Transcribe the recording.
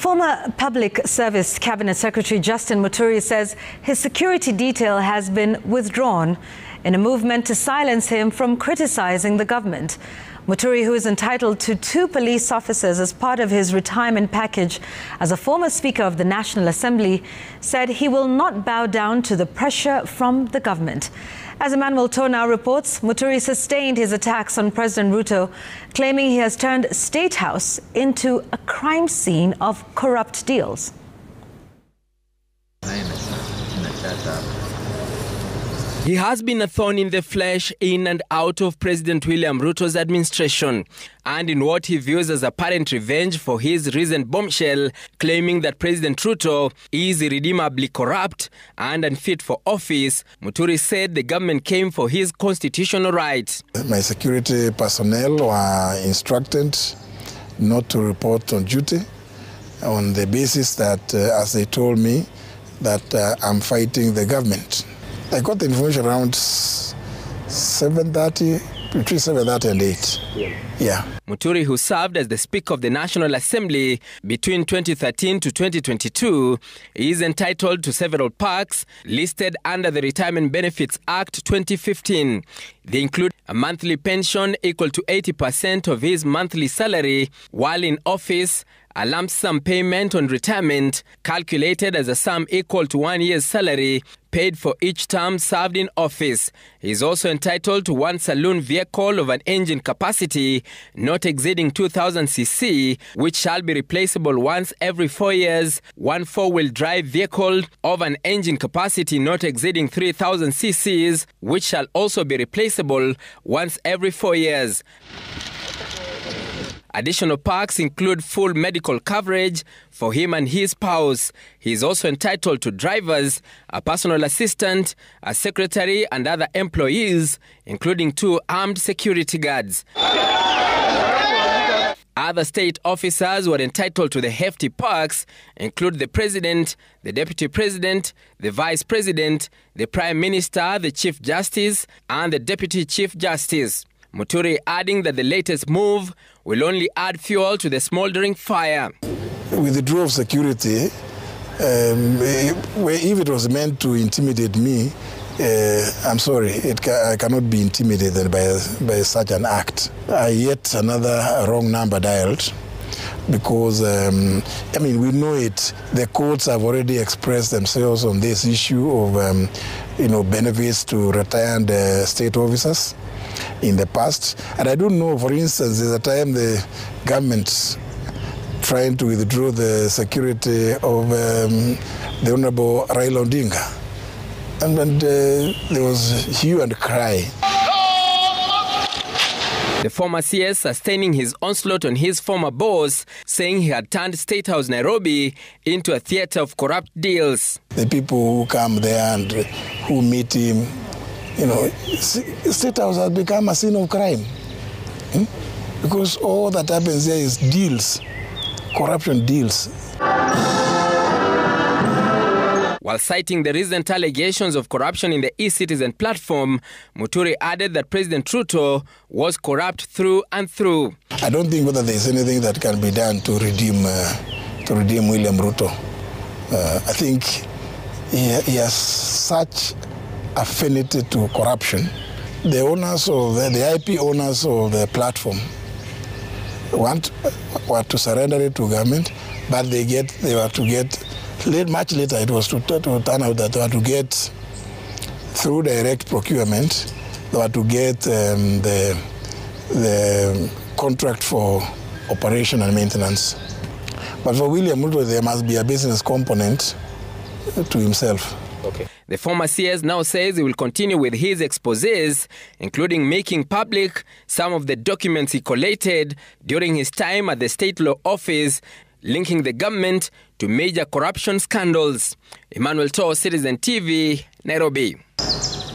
Former Public Service Cabinet Secretary Justin Muturi says his security detail has been withdrawn in a movement to silence him from criticizing the government. Muturi, who is entitled to 2 police officers as part of his retirement package as a former Speaker of the National Assembly, said he will not bow down to the pressure from the government. As Emmanuel Toh now reports, Muturi sustained his attacks on President Ruto, claiming he has turned State House into a crime scene of corrupt deals. He has been a thorn in the flesh in and out of President William Ruto's administration, and in what he views as apparent revenge for his recent bombshell, claiming that President Ruto is irredeemably corrupt and unfit for office, Muturi said the government came for his constitutional rights. My security personnel were instructed not to report on duty on the basis that, as they told me, that I'm fighting the government. I got the information around 7:30, between 7:30 and 8. Yeah. Muturi, who served as the Speaker of the National Assembly between 2013 to 2022, is entitled to several perks listed under the Retirement Benefits Act 2015. They include a monthly pension equal to 80% of his monthly salary while in office, a lump sum payment on retirement calculated as a sum equal to 1 year's salary paid for each term served in office. He is also entitled to 1 saloon vehicle of an engine capacity not exceeding 2,000 cc, which shall be replaceable once every 4 years, 1 4-wheel drive vehicle of an engine capacity not exceeding 3,000 cc's, which shall also be replaceable once every 4 years. Additional perks include full medical coverage for him and his spouse. He is also entitled to drivers, a personal assistant, a secretary and other employees, including 2 armed security guards. Other state officers who are entitled to the hefty perks include the President, the Deputy President, the Vice President, the Prime Minister, the Chief Justice and the Deputy Chief Justice. Muturi adding that the latest move will only add fuel to the smoldering fire. With the draw of security, if it was meant to intimidate me, I'm sorry, I cannot be intimidated by such an act. Yet another wrong number dialed, because, we know it. The courts have already expressed themselves on this issue of, benefits to retired state officers in the past. And I don't know, for instance, there's a time the government trying to withdraw the security of the Honorable Raila Odinga. And there was hue and cry. The former CS sustaining his onslaught on his former boss, saying he had turned State House Nairobi into a theatre of corrupt deals. The people who come there and who meet him, State House has become a scene of crime. Because all that happens there is deals, corruption deals. While citing the recent allegations of corruption in the e-Citizen platform, Muturi added that President Ruto was corrupt through and through. I don't think whether there is anything that can be done to redeem William Ruto. I think he has such affinity to corruption. The owners of the IP owners of the platform want to surrender it to government, but they were to get. Much later, it was to turn out that they were to get, through direct procurement, they were to get the contract for operation and maintenance. But for William Ruto, there must be a business component to himself. Okay. The former CS now says he will continue with his exposés, including making public some of the documents he collated during his time at the State Law Office, linking the government to major corruption scandals. Emmanuel Toh, Citizen TV, Nairobi.